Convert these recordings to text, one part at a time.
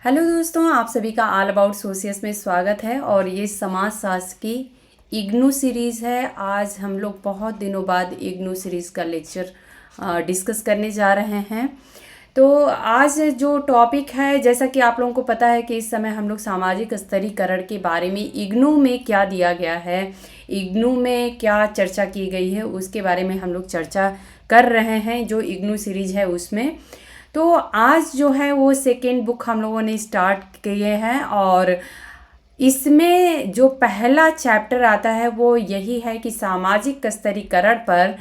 Hello दोस्तों, आप सभी का ऑल अबाउट सोशियस में स्वागत है। और ये समाज शास्त्र की इग्नू सीरीज़ है। आज हम लोग बहुत दिनों बाद इग्नू सीरीज़ का लेक्चर डिस्कस करने जा रहे हैं। तो आज जो टॉपिक है, जैसा कि आप लोगों को पता है कि इस समय हम लोग सामाजिक स्तरीकरण के बारे में इग्नू में क्या दिया गया है, इग्नू में क्या चर्चा की गई है, उसके बारे में हम लोग चर्चा कर रहे हैं जो इग्नू सीरीज़ है उसमें। तो आज जो है वो सेकेंड बुक हम लोगों ने स्टार्ट किए हैं और इसमें जो पहला चैप्टर आता है वो यही है कि सामाजिक स्तरीकरण पर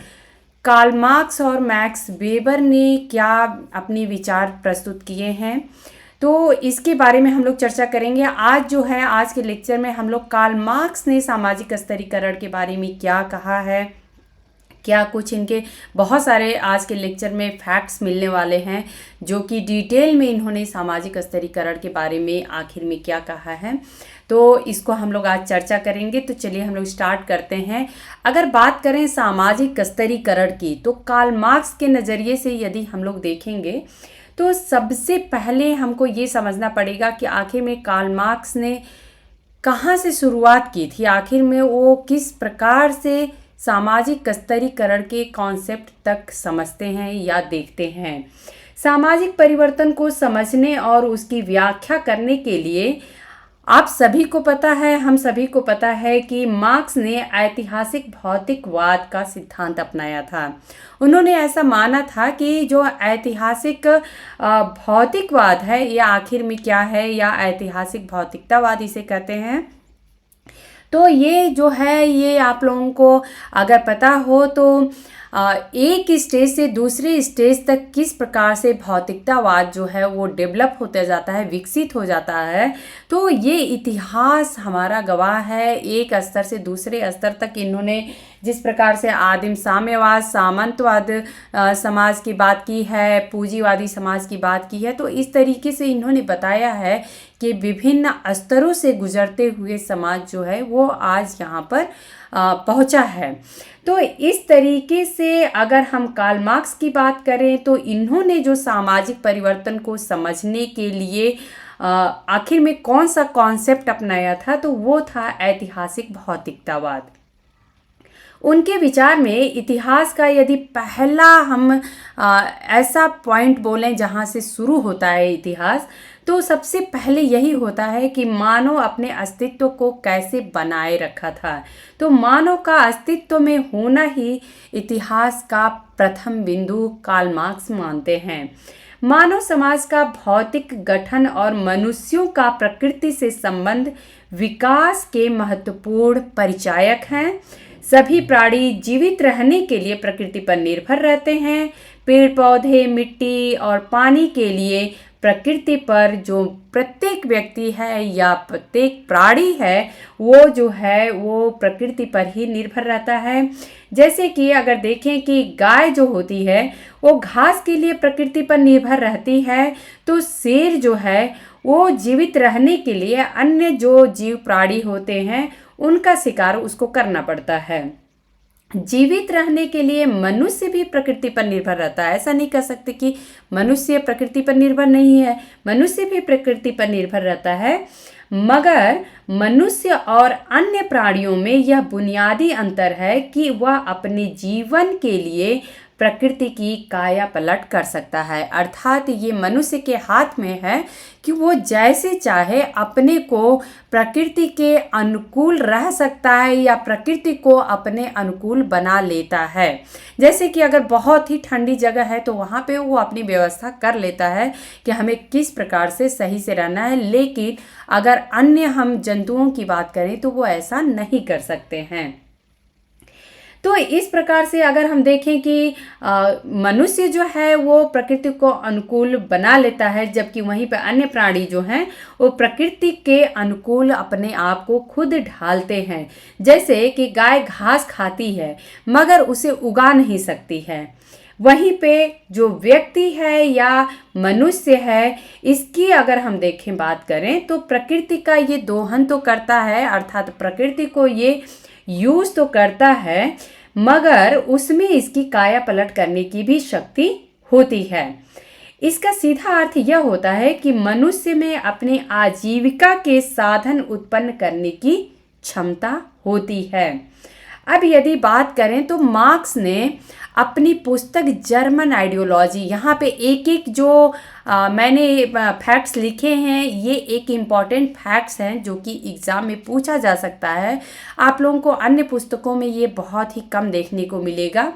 कार्ल मार्क्स और मैक्स वेबर ने क्या अपने विचार प्रस्तुत किए हैं। तो इसके बारे में हम लोग चर्चा करेंगे। आज जो है, आज के लेक्चर में हम लोग कार्ल मार्क्स ने सामाजिक स्तरीकरण के बारे में क्या कहा है, क्या कुछ इनके बहुत सारे आज के लेक्चर में फैक्ट्स मिलने वाले हैं जो कि डिटेल में इन्होंने सामाजिक स्तरीकरण के बारे में आखिर में क्या कहा है। तो इसको हम लोग आज चर्चा करेंगे। तो चलिए हम लोग स्टार्ट करते हैं। अगर बात करें सामाजिक स्तरीकरण की, तो कार्ल मार्क्स के नज़रिए से यदि हम लोग देखेंगे तो सबसे पहले हमको ये समझना पड़ेगा कि आखिर में कार्ल मार्क्स ने कहाँ से शुरुआत की थी, आखिर में वो किस प्रकार से सामाजिक स्तरीकरण के कॉन्सेप्ट तक समझते हैं या देखते हैं। सामाजिक परिवर्तन को समझने और उसकी व्याख्या करने के लिए आप सभी को पता है, हम सभी को पता है कि मार्क्स ने ऐतिहासिक भौतिकवाद का सिद्धांत अपनाया था। उन्होंने ऐसा माना था कि जो ऐतिहासिक भौतिकवाद है ये आखिर में क्या है, या ऐतिहासिक भौतिकतावाद इसे कहते हैं। तो ये जो है, ये आप लोगों को अगर पता हो तो एक स्टेज से दूसरे स्टेज तक किस प्रकार से भौतिकतावाद जो है वो डेवलप होता जाता है, विकसित हो जाता है। तो ये इतिहास हमारा गवाह है। एक स्तर से दूसरे स्तर तक इन्होंने जिस प्रकार से आदिम साम्यवाद, सामंतवाद समाज की बात की है, पूंजीवादी समाज की बात की है, तो इस तरीके से इन्होंने बताया है कि विभिन्न स्तरों से गुजरते हुए समाज जो है वो आज यहाँ पर पहुँचा है। तो इस तरीके से अगर हम कार्ल मार्क्स की बात करें तो इन्होंने जो सामाजिक परिवर्तन को समझने के लिए आखिर में कौन सा कॉन्सेप्ट अपनाया था, तो वो था ऐतिहासिक भौतिकतावाद। उनके विचार में इतिहास का यदि पहला हम ऐसा पॉइंट बोलें जहाँ से शुरू होता है इतिहास, तो सबसे पहले यही होता है कि मानव अपने अस्तित्व को कैसे बनाए रखा था। तो मानव का अस्तित्व में होना ही इतिहास का प्रथम बिंदु कार्ल मार्क्स मानते हैं। मानव समाज का भौतिक गठन और मनुष्यों का प्रकृति से संबंध विकास के महत्वपूर्ण परिचायक हैं। सभी प्राणी जीवित रहने के लिए प्रकृति पर निर्भर रहते हैं। पेड़ पौधे, मिट्टी और पानी के लिए प्रकृति पर जो प्रत्येक व्यक्ति है या प्रत्येक प्राणी है वो जो है वो प्रकृति पर ही निर्भर रहता है। जैसे कि अगर देखें कि गाय जो होती है वो घास के लिए प्रकृति पर निर्भर रहती है, तो शेर जो है वो जीवित रहने के लिए अन्य जो जीव प्राणी होते हैं उनका शिकार उसको करना पड़ता है। जीवित रहने के लिए मनुष्य भी प्रकृति पर निर्भर रहता है। ऐसा नहीं कह सकते कि मनुष्य प्रकृति पर निर्भर नहीं है, मनुष्य भी प्रकृति पर निर्भर रहता है। मगर मनुष्य और अन्य प्राणियों में यह बुनियादी अंतर है कि वह अपने जीवन के लिए प्रकृति की काया पलट कर सकता है। अर्थात ये मनुष्य के हाथ में है कि वो जैसे चाहे अपने को प्रकृति के अनुकूल रह सकता है या प्रकृति को अपने अनुकूल बना लेता है। जैसे कि अगर बहुत ही ठंडी जगह है तो वहाँ पे वो अपनी व्यवस्था कर लेता है कि हमें किस प्रकार से सही से रहना है, लेकिन अगर अन्य हम जंतुओं की बात करें तो वो ऐसा नहीं कर सकते हैं। तो इस प्रकार से अगर हम देखें कि मनुष्य जो है वो प्रकृति को अनुकूल बना लेता है, जबकि वहीं पर अन्य प्राणी जो हैं वो प्रकृति के अनुकूल अपने आप को खुद ढालते हैं। जैसे कि गाय घास खाती है मगर उसे उगा नहीं सकती है, वहीं पे जो व्यक्ति है या मनुष्य है इसकी अगर हम देखें बात करें तो प्रकृति का ये दोहन तो करता है, अर्थात प्रकृति को ये यूज तो करता है, मगर उसमें इसकी काया पलट करने की भी शक्ति होती है। इसका सीधा अर्थ यह होता है कि मनुष्य में अपनी आजीविका के साधन उत्पन्न करने की क्षमता होती है। अब यदि बात करें तो मार्क्स ने अपनी पुस्तक जर्मन आइडियोलॉजी, यहाँ पे एक एक जो मैंने फैक्ट्स लिखे हैं, ये एक इम्पॉर्टेंट फैक्ट्स हैं जो कि एग्ज़ाम में पूछा जा सकता है। आप लोगों को अन्य पुस्तकों में ये बहुत ही कम देखने को मिलेगा।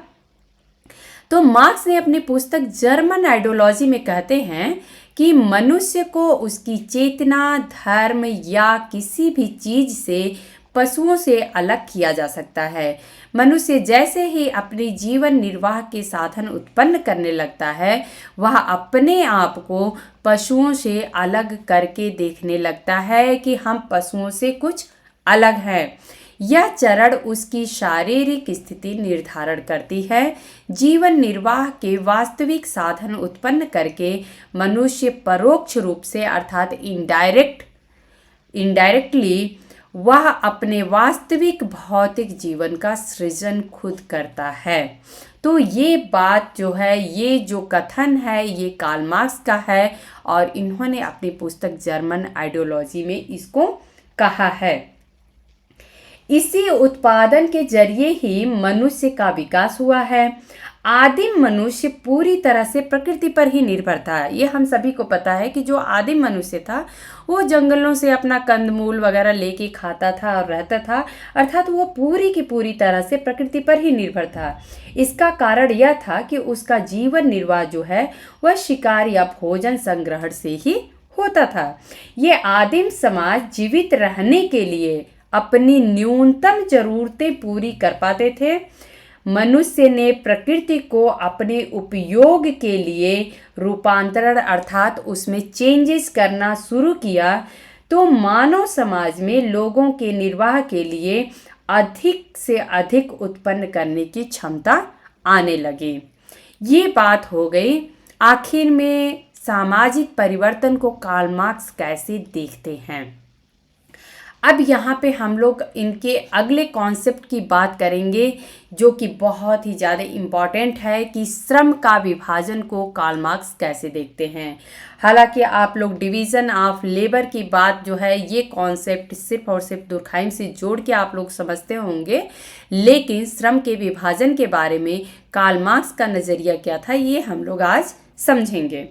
तो मार्क्स ने अपनी पुस्तक जर्मन आइडियोलॉजी में कहते हैं कि मनुष्य को उसकी चेतना, धर्म या किसी भी चीज़ से, पशुओं से अलग किया जा सकता है। मनुष्य जैसे ही अपने जीवन निर्वाह के साधन उत्पन्न करने लगता है, वह अपने आप को पशुओं से अलग करके देखने लगता है कि हम पशुओं से कुछ अलग हैं। यह चरण उसकी शारीरिक स्थिति निर्धारण करती है। जीवन निर्वाह के वास्तविक साधन उत्पन्न करके मनुष्य परोक्ष रूप से अर्थात इनडायरेक्टली वह अपने वास्तविक भौतिक जीवन का सृजन खुद करता है। तो ये बात जो है, ये जो कथन है, ये कार्ल मार्क्स का है और इन्होंने अपनी पुस्तक जर्मन आइडियोलॉजी में इसको कहा है। इसी उत्पादन के जरिए ही मनुष्य का विकास हुआ है। आदिम मनुष्य पूरी तरह से प्रकृति पर ही निर्भर था। ये हम सभी को पता है कि जो आदिम मनुष्य था वो जंगलों से अपना कंदमूल वगैरह लेके खाता था और रहता था, अर्थात वो पूरी की पूरी तरह से प्रकृति पर ही निर्भर था। इसका कारण यह था कि उसका जीवन निर्वाह जो है वह शिकार या भोजन संग्रहण से ही होता था। ये आदिम समाज जीवित रहने के लिए अपनी न्यूनतम जरूरतें पूरी कर पाते थे। मनुष्य ने प्रकृति को अपने उपयोग के लिए रूपांतरण अर्थात उसमें चेंजेस करना शुरू किया, तो मानव समाज में लोगों के निर्वाह के लिए अधिक से अधिक उत्पन्न करने की क्षमता आने लगी। ये बात हो गई। आखिर में सामाजिक परिवर्तन को कार्ल मार्क्स कैसे देखते हैं। अब यहाँ पे हम लोग इनके अगले कॉन्सेप्ट की बात करेंगे जो कि बहुत ही ज़्यादा इम्पॉर्टेंट है कि श्रम का विभाजन को कार्ल मार्क्स कैसे देखते हैं। हालांकि आप लोग डिवीज़न ऑफ लेबर की बात जो है, ये कॉन्सेप्ट सिर्फ और सिर्फ दुर्खाइम से जोड़ के आप लोग समझते होंगे, लेकिन श्रम के विभाजन के बारे में कार्ल मार्क्स का नज़रिया क्या था, ये हम लोग आज समझेंगे।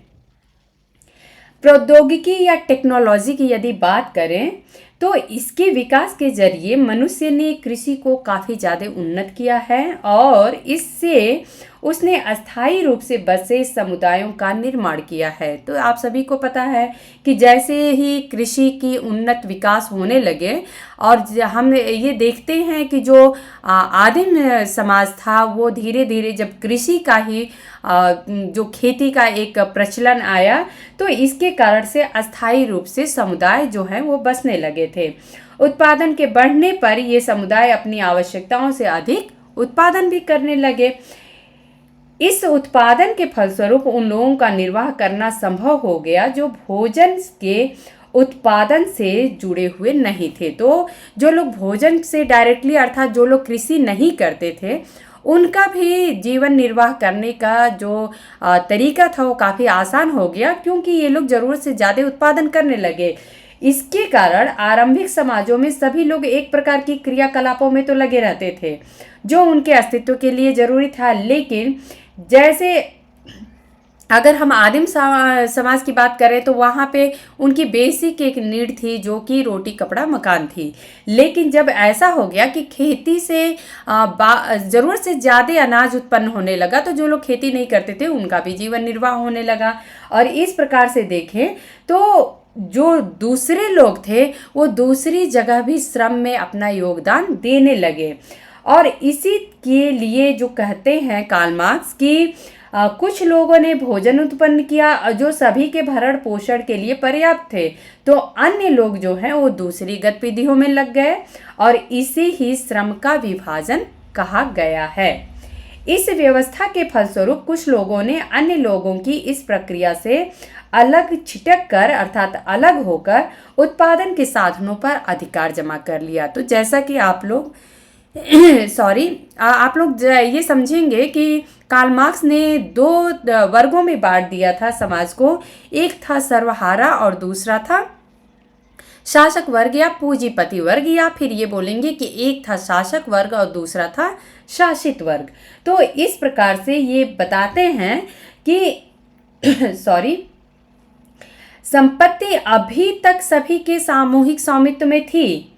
प्रौद्योगिकी या टेक्नोलॉजी की यदि बात करें तो इसके विकास के जरिए मनुष्य ने कृषि को काफ़ी ज़्यादा उन्नत किया है और इससे उसने अस्थायी रूप से बसे समुदायों का निर्माण किया है। तो आप सभी को पता है कि जैसे ही कृषि की उन्नत विकास होने लगे और हम ये देखते हैं कि जो आदिम समाज था वो धीरे धीरे जब कृषि का ही जो खेती का एक प्रचलन आया, तो इसके कारण से अस्थायी रूप से समुदाय जो है वो बसने लगे थे। उत्पादन के बढ़ने पर ये समुदाय अपनी आवश्यकताओं से अधिक उत्पादन भी करने लगे। इस उत्पादन के फलस्वरूप उन लोगों का निर्वाह करना संभव हो गया जो भोजन के उत्पादन से जुड़े हुए नहीं थे। तो जो लोग भोजन से डायरेक्टली अर्थात जो लोग कृषि नहीं करते थे, उनका भी जीवन निर्वाह करने का जो तरीका था वो काफ़ी आसान हो गया, क्योंकि ये लोग ज़रूरत से ज़्यादा उत्पादन करने लगे। इसके कारण आरंभिक समाजों में सभी लोग एक प्रकार की क्रियाकलापों में तो लगे रहते थे जो उनके अस्तित्व के लिए ज़रूरी था। लेकिन जैसे अगर हम आदिम समाज की बात करें तो वहाँ पे उनकी बेसिक एक नीड थी जो कि रोटी कपड़ा मकान थी। लेकिन जब ऐसा हो गया कि खेती से ज़रूरत से ज़्यादा अनाज उत्पन्न होने लगा, तो जो लोग खेती नहीं करते थे उनका भी जीवन निर्वाह होने लगा। और इस प्रकार से देखें तो जो दूसरे लोग थे वो दूसरी जगह भी श्रम में अपना योगदान देने लगे। और इसी के लिए जो कहते हैं कार्ल मार्क्स कि कुछ लोगों ने भोजन उत्पन्न किया जो सभी के भरण पोषण के लिए पर्याप्त थे, तो अन्य लोग जो हैं वो दूसरी गतिविधियों में लग गए और इसे ही श्रम का विभाजन कहा गया है। इस व्यवस्था के फलस्वरूप कुछ लोगों ने अन्य लोगों की इस प्रक्रिया से अलग छिटक कर अर्थात अलग होकर उत्पादन के साधनों पर अधिकार जमा कर लिया। तो जैसा कि आप लोग सॉरी, आप लोग ये समझेंगे कि कार्ल मार्क्स ने दो वर्गों में बांट दिया था समाज को। एक था सर्वहारा और दूसरा था शासक वर्ग या पूंजीपति वर्ग, या फिर ये बोलेंगे कि एक था शासक वर्ग और दूसरा था शासित वर्ग। तो इस प्रकार से ये बताते हैं कि सॉरी, संपत्ति अभी तक सभी के सामूहिक स्वामित्व में थी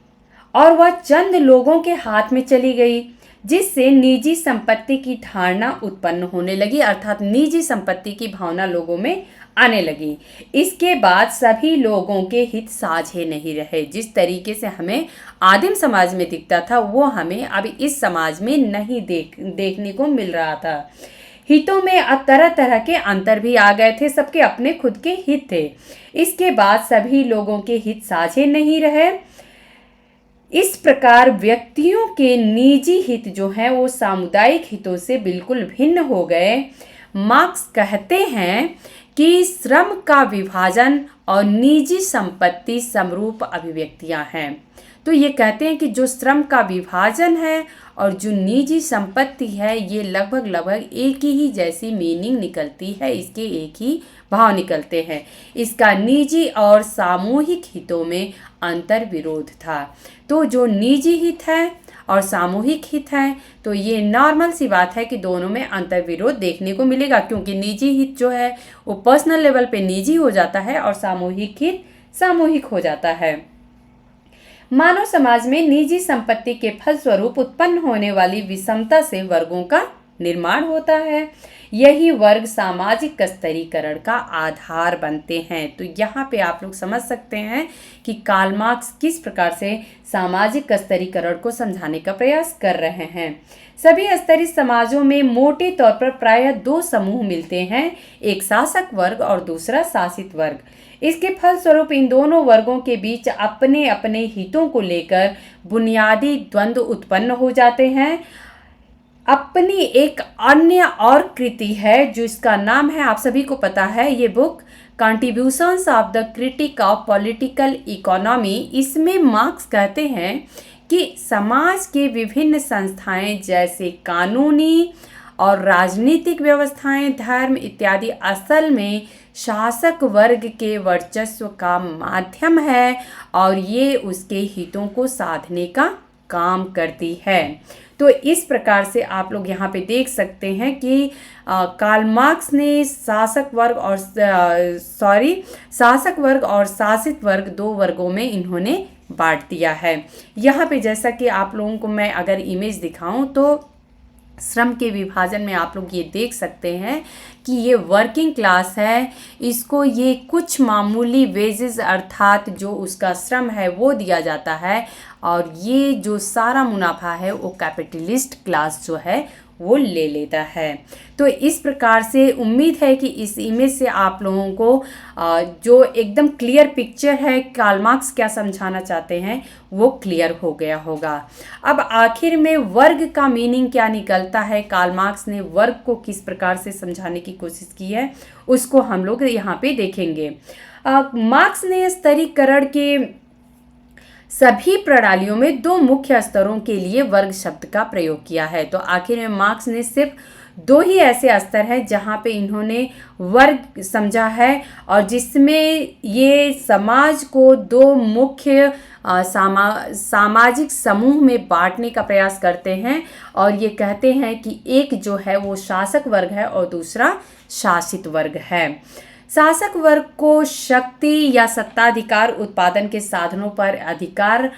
और वह चंद लोगों के हाथ में चली गई, जिससे निजी संपत्ति की धारणा उत्पन्न होने लगी, अर्थात निजी संपत्ति की भावना लोगों में आने लगी। इसके बाद सभी लोगों के हित साझे नहीं रहे। जिस तरीके से हमें आदिम समाज में दिखता था वो हमें अब इस समाज में नहीं देखने को मिल रहा था। हितों में अब तरह तरह के अंतर भी आ गए थे, सबके अपने खुद के हित थे। इसके बाद सभी लोगों के हित साझे नहीं रहे। इस प्रकार व्यक्तियों के निजी हित जो हैं वो सामुदायिक हितों से बिल्कुल भिन्न हो गए। मार्क्स कहते हैं कि श्रम का विभाजन और निजी संपत्ति समरूप अभिव्यक्तियां हैं। तो ये कहते हैं कि जो श्रम का विभाजन है और जो निजी संपत्ति है ये लगभग एक ही जैसी मीनिंग निकलती है, इसके एक ही भाव निकलते हैं। इसका निजी और सामूहिक हितों में अंतर विरोध था। तो जो निजी हित है और सामूहिक हित है तो ये नॉर्मल सी बात है कि दोनों में अंतर विरोध देखने को मिलेगा, क्योंकि निजी हित जो है वो पर्सनल लेवल पे निजी हो जाता है और सामूहिक हित सामूहिक हो जाता है। मानव समाज में निजी संपत्ति के फलस्वरूप उत्पन्न होने वाली विषमता से वर्गों का निर्माण होता है। यही वर्ग सामाजिक स्तरीकरण का आधार बनते हैं। तो यहाँ पे आप लोग समझ सकते हैं कि कार्ल मार्क्स किस प्रकार से सामाजिक स्तरीकरण को समझाने का प्रयास कर रहे हैं। सभी स्तरीय समाजों में मोटे तौर पर प्रायः दो समूह मिलते हैं, एक शासक वर्ग और दूसरा शासित वर्ग। इसके फलस्वरूप इन दोनों वर्गों के बीच अपने अपने हितों को लेकर बुनियादी द्वंद्व उत्पन्न हो जाते हैं। अपनी एक अन्य और कृति है जिसका नाम है, आप सभी को पता है, ये book contributions of the critic of political economy. इसमें मार्क्स कहते हैं कि समाज के विभिन्न संस्थाएं जैसे कानूनी और राजनीतिक व्यवस्थाएं, धर्म इत्यादि असल में शासक वर्ग के वर्चस्व का माध्यम है और ये उसके हितों को साधने का काम करती है। तो इस प्रकार से आप लोग यहाँ पे देख सकते हैं कि कार्ल मार्क्स ने शासक वर्ग और शासित वर्ग दो वर्गों में इन्होंने बांट दिया है। यहाँ पे जैसा कि आप लोगों को मैं अगर इमेज दिखाऊं तो श्रम के विभाजन में आप लोग ये देख सकते हैं कि ये वर्किंग क्लास है, इसको ये कुछ मामूली वेजेस अर्थात जो उसका श्रम है वो दिया जाता है और ये जो सारा मुनाफा है वो कैपिटलिस्ट क्लास जो है वो ले लेता है। तो इस प्रकार से उम्मीद है कि इस इमेज से आप लोगों को जो एकदम क्लियर पिक्चर है कार्ल मार्क्स क्या समझाना चाहते हैं वो क्लियर हो गया होगा। अब आखिर में वर्ग का मीनिंग क्या निकलता है, कार्ल मार्क्स ने वर्ग को किस प्रकार से समझाने की कोशिश की है उसको हम लोग यहाँ पे देखेंगे। मार्क्स ने स्तरीकरण के सभी प्रणालियों में दो मुख्य स्तरों के लिए वर्ग शब्द का प्रयोग किया है। तो आखिर में मार्क्स ने सिर्फ दो ही ऐसे स्तर हैं जहाँ पे इन्होंने वर्ग समझा है और जिसमें ये समाज को दो मुख्य सामाजिक समूह में बांटने का प्रयास करते हैं और ये कहते हैं कि एक जो है वो शासक वर्ग है और दूसरा शासित वर्ग है। शासक वर्ग को शक्ति या सत्ताधिकार उत्पादन के साधनों पर अधिकार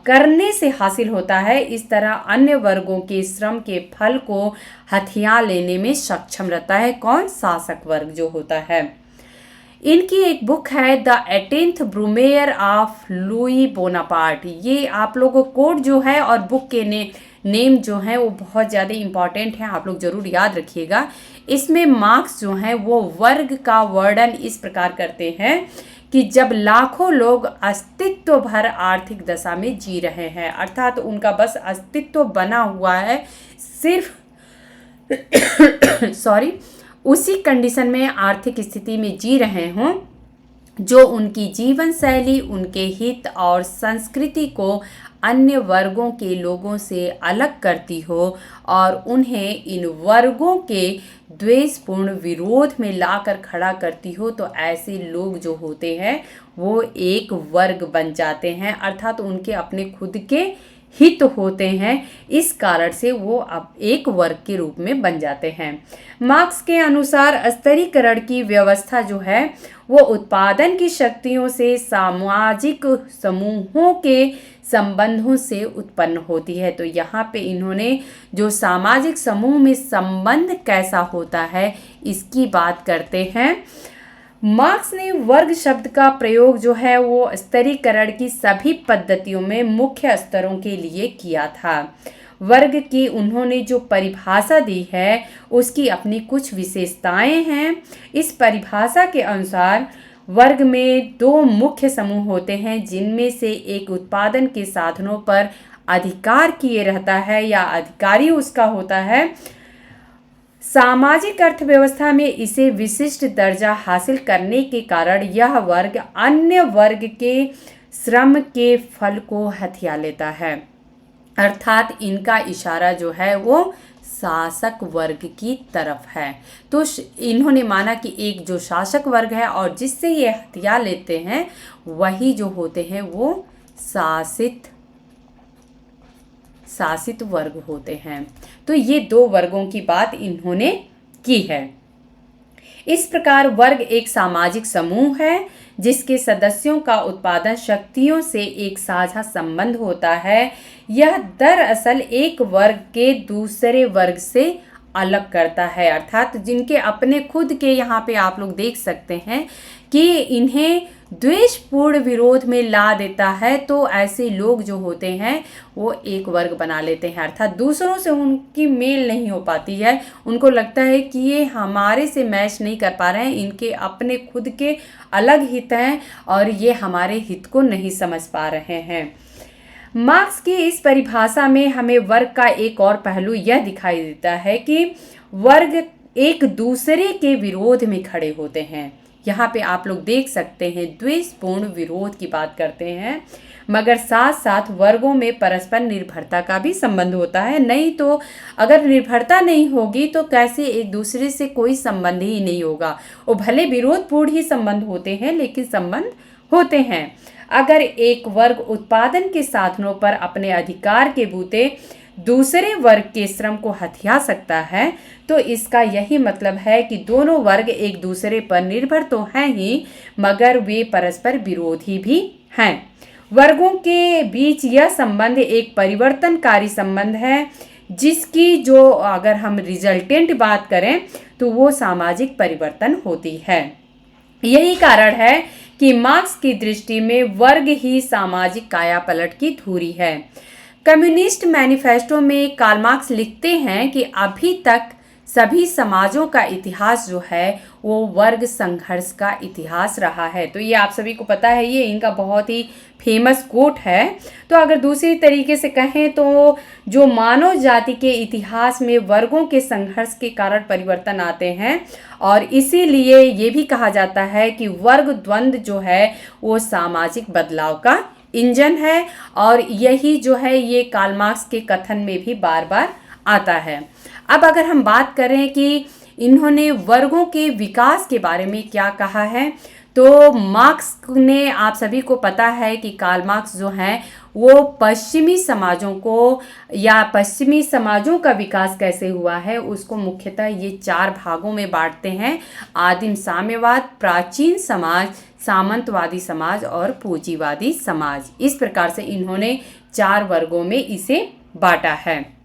करने से हासिल होता है। इस तरह अन्य वर्गों के श्रम के फल को हथिया लेने में सक्षम रहता है। कौन? शासक वर्ग जो होता है। इनकी एक बुक है the 18th Brumaire of Louis Bonaparte. ये आप लोगों को कोड जो है और बुक के नेम जो है वो बहुत ज़्यादा इम्पॉर्टेंट है, आप लोग ज़रूर याद रखिएगा। इसमें मार्क्स जो हैं वो वर्ग का वर्णन इस प्रकार करते हैं कि जब लाखों लोग अस्तित्व भर आर्थिक दशा में जी रहे हैं, अर्थात उनका बस अस्तित्व बना हुआ है, सिर्फ उसी कंडीशन में आर्थिक स्थिति में जी रहे हों जो उनकी जीवन शैली, उनके हित और संस्कृति को अन्य वर्गों के लोगों से अलग करती हो और उन्हें इन वर्गों के द्वेषपूर्ण विरोध में लाकर खड़ा करती हो, तो ऐसे लोग जो होते हैं वो एक वर्ग बन जाते हैं, अर्थात उनके अपने खुद के हित होते हैं। इस कारण से वो अब एक वर्ग के रूप में बन जाते हैं। मार्क्स के अनुसार स्तरीकरण की व्यवस्था जो है वो उत्पादन की शक्तियों से सामाजिक समूहों के संबंधों से उत्पन्न होती है। तो यहाँ पे इन्होंने जो सामाजिक समूह में संबंध कैसा होता है इसकी बात करते हैं। मार्क्स ने वर्ग शब्द का प्रयोग जो है वो स्तरीकरण की सभी पद्धतियों में मुख्य स्तरों के लिए किया था। वर्ग की उन्होंने जो परिभाषा दी है उसकी अपनी कुछ विशेषताएं हैं। इस परिभाषा के अनुसार वर्ग में दो मुख्य समूह होते हैं, जिनमें से एक उत्पादन के साधनों पर अधिकार किए रहता है या अधिकारी उसका होता है। सामाजिक अर्थव्यवस्था में इसे विशिष्ट दर्जा हासिल करने के कारण यह वर्ग अन्य वर्ग के श्रम के फल को हथिया लेता है, अर्थात इनका इशारा जो है वो शासक वर्ग की तरफ है। तो इन्होंने माना कि एक जो शासक वर्ग है और जिससे ये हथिया लेते हैं वही जो होते हैं वो शासित वर्ग होते हैं। तो ये दो वर्गों की बात इन्होंने की है। इस प्रकार वर्ग एक सामाजिक समूह है जिसके सदस्यों का उत्पादन शक्तियों से एक साझा संबंध होता है। यह दरअसल एक वर्ग के दूसरे वर्ग से अलग करता है, अर्थात जिनके अपने खुद के, यहाँ पे आप लोग देख सकते हैं कि इन्हें द्वेषपूर्ण विरोध में ला देता है। तो ऐसे लोग जो होते हैं वो एक वर्ग बना लेते हैं, अर्थात दूसरों से उनकी मेल नहीं हो पाती है। उनको लगता है कि ये हमारे से मैच नहीं कर पा रहे हैं, इनके अपने खुद के अलग हित हैं और ये हमारे हित को नहीं समझ पा रहे हैं। मार्क्स की इस परिभाषा में हमें वर्ग का एक और पहलू यह दिखाई देता है कि वर्ग एक दूसरे के विरोध में खड़े होते हैं। यहाँ पे आप लोग देख सकते हैं द्वेषपूर्ण विरोध की बात करते हैं, मगर साथ साथ वर्गों में परस्पर निर्भरता का भी संबंध होता है। नहीं तो अगर निर्भरता नहीं होगी तो कैसे एक दूसरे से कोई संबंध ही नहीं होगा। वो भले विरोधपूर्ण ही संबंध होते हैं लेकिन संबंध होते हैं। अगर एक वर्ग उत्पादन के साधनों पर अपने अधिकार के बूते दूसरे वर्ग के श्रम को हथिया सकता है तो इसका यही मतलब है कि दोनों वर्ग एक दूसरे पर निर्भर तो हैं ही, मगर वे परस्पर विरोधी भी हैं। वर्गों के बीच यह संबंध एक परिवर्तनकारी संबंध है, जिसकी जो अगर हम रिजल्टेंट बात करें तो वो सामाजिक परिवर्तन होती है। यही कारण है कि मार्क्स की दृष्टि में वर्ग ही सामाजिक कायापलट की धुरी है। कम्युनिस्ट मैनिफेस्टो में कार्ल मार्क्स लिखते हैं कि अभी तक सभी समाजों का इतिहास जो है वो वर्ग संघर्ष का इतिहास रहा है। तो ये आप सभी को पता है, ये इनका बहुत ही फेमस कोट है। तो अगर दूसरी तरीके से कहें तो जो मानव जाति के इतिहास में वर्गों के संघर्ष के कारण परिवर्तन आते हैं और इसीलिए ये भी कहा जाता है कि वर्ग द्वंद्व जो है वो सामाजिक बदलाव का इंजन है, और यही जो है ये कार्ल मार्क्स के कथन में भी बार बार आता है। अब अगर हम बात करें कि इन्होंने वर्गों के विकास के बारे में क्या कहा है, तो मार्क्स ने, आप सभी को पता है कि कार्ल मार्क्स जो हैं वो पश्चिमी समाजों को या पश्चिमी समाजों का विकास कैसे हुआ है उसको मुख्यतः ये 4 भागों में बांटते हैं: आदिम साम्यवाद, प्राचीन समाज, सामंतवादी समाज और पूंजीवादी समाज। इस प्रकार से इन्होंने 4 वर्गों में इसे बांटा है।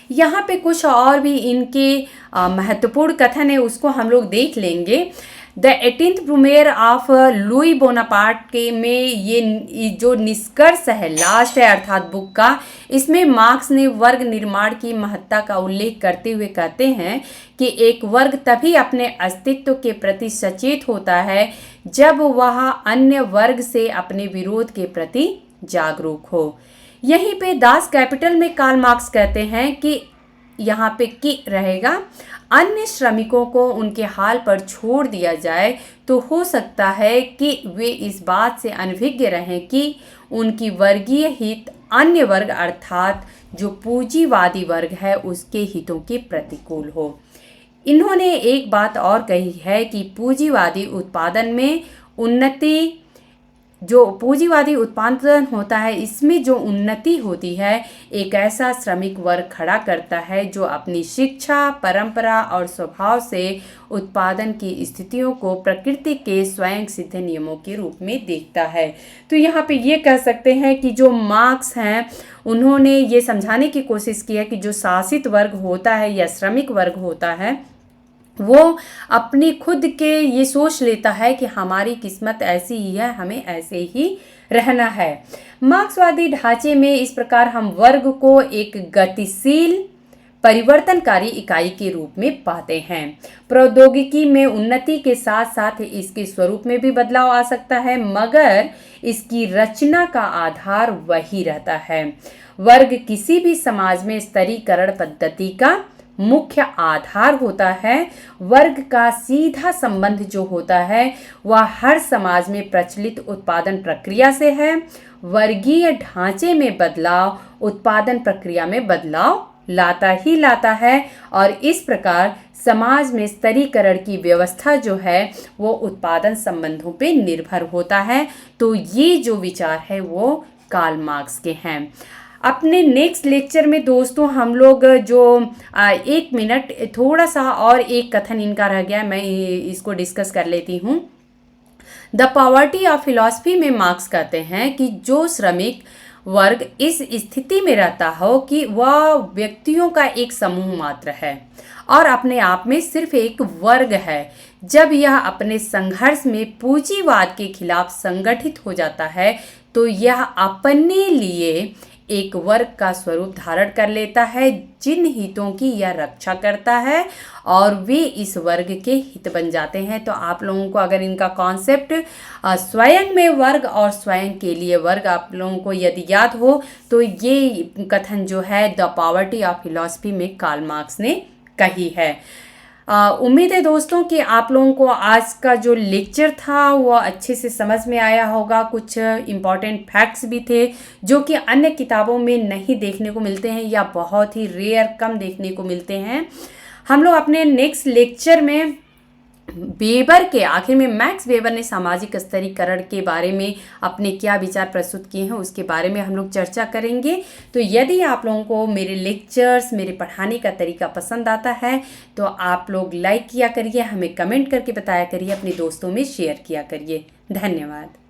यहाँ पे कुछ और भी इनके महत्वपूर्ण कथन है, उसको हम लोग देख लेंगे। The 18th Brumaire of Louis Bonaparte के में ये जो निष्कर्ष है, लास्ट है अर्थात बुक का, इसमें मार्क्स ने वर्ग निर्माण की महत्ता का उल्लेख करते हुए कहते हैं कि एक वर्ग तभी अपने अस्तित्व के प्रति सचेत होता है जब वह अन्य वर्ग से अपने विरोध के प्रति जागरूक हो। यहीं पे दास कैपिटल में कार्ल मार्क्स कहते हैं कि यहाँ पे की रहेगा, अन्य श्रमिकों को उनके हाल पर छोड़ दिया जाए तो हो सकता है कि वे इस बात से अनभिज्ञ रहें कि उनकी वर्गीय हित अन्य वर्ग अर्थात जो पूंजीवादी वर्ग है उसके हितों के प्रतिकूल हो। इन्होंने एक बात और कही है कि पूंजीवादी उत्पादन में उन्नति जो पूंजीवादी उत्पादन होता है इसमें जो उन्नति होती है एक ऐसा श्रमिक वर्ग खड़ा करता है जो अपनी शिक्षा, परंपरा और स्वभाव से उत्पादन की स्थितियों को प्रकृति के स्वयं सिद्ध नियमों के रूप में देखता है। तो यहाँ पे ये कह सकते हैं कि जो मार्क्स हैं उन्होंने ये समझाने की कोशिश की है कि जो शासित वर्ग होता है या श्रमिक वर्ग होता है वो अपनी खुद के ये सोच लेता है कि हमारी किस्मत ऐसी ही है, हमें ऐसे ही रहना है। मार्क्सवादी ढांचे में इस प्रकार हम वर्ग को एक गतिशील परिवर्तनकारी इकाई के रूप में पाते हैं। प्रौद्योगिकी में उन्नति के साथ साथ इसके स्वरूप में भी बदलाव आ सकता है, मगर इसकी रचना का आधार वही रहता है। वर्ग किसी भी समाज में स्तरीकरण पद्धति का मुख्य आधार होता है। वर्ग का सीधा संबंध जो होता है वह हर समाज में प्रचलित उत्पादन प्रक्रिया से है। वर्गीय ढांचे में बदलाव उत्पादन प्रक्रिया में बदलाव लाता ही लाता है और इस प्रकार समाज में स्तरीकरण की व्यवस्था जो है वो उत्पादन संबंधों पे निर्भर होता है। तो ये जो विचार है वो कार्ल मार्क्स के हैं। अपने नेक्स्ट लेक्चर में दोस्तों हम लोग जो 1 मिनट थोड़ा सा और एक कथन इनका रह गया, मैं इसको डिस्कस कर लेती हूँ। द पॉवर्टी ऑफ फिलॉसफी में मार्क्स कहते हैं कि जो श्रमिक वर्ग इस स्थिति में रहता हो कि वह व्यक्तियों का एक समूह मात्र है और अपने आप में सिर्फ एक वर्ग है, जब यह अपने संघर्ष में पूंजीवाद के खिलाफ संगठित हो जाता है तो यह अपने लिए एक वर्ग का स्वरूप धारण कर लेता है जिन हितों की यह रक्षा करता है और वे इस वर्ग के हित बन जाते हैं। तो आप लोगों को अगर इनका कॉन्सेप्ट स्वयं में वर्ग और स्वयं के लिए वर्ग आप लोगों को यदि याद हो तो ये कथन जो है द पॉवर्टी ऑफ फिलॉसफी में कार्ल मार्क्स ने कही है। उम्मीद है दोस्तों कि आप लोगों को आज का जो लेक्चर था वो अच्छे से समझ में आया होगा। कुछ इम्पॉर्टेंट फैक्ट्स भी थे जो कि अन्य किताबों में नहीं देखने को मिलते हैं या बहुत ही रेयर कम देखने को मिलते हैं। हम लोग अपने नेक्स्ट लेक्चर में वेबर के आखिर में मैक्स वेबर ने सामाजिक स्तरीकरण के बारे में अपने क्या विचार प्रस्तुत किए हैं उसके बारे में हम लोग चर्चा करेंगे। तो यदि आप लोगों को मेरे लेक्चर्स मेरे पढ़ाने का तरीका पसंद आता है तो आप लोग लाइक किया करिए, हमें कमेंट करके बताया करिए, अपने दोस्तों में शेयर किया करिए। धन्यवाद।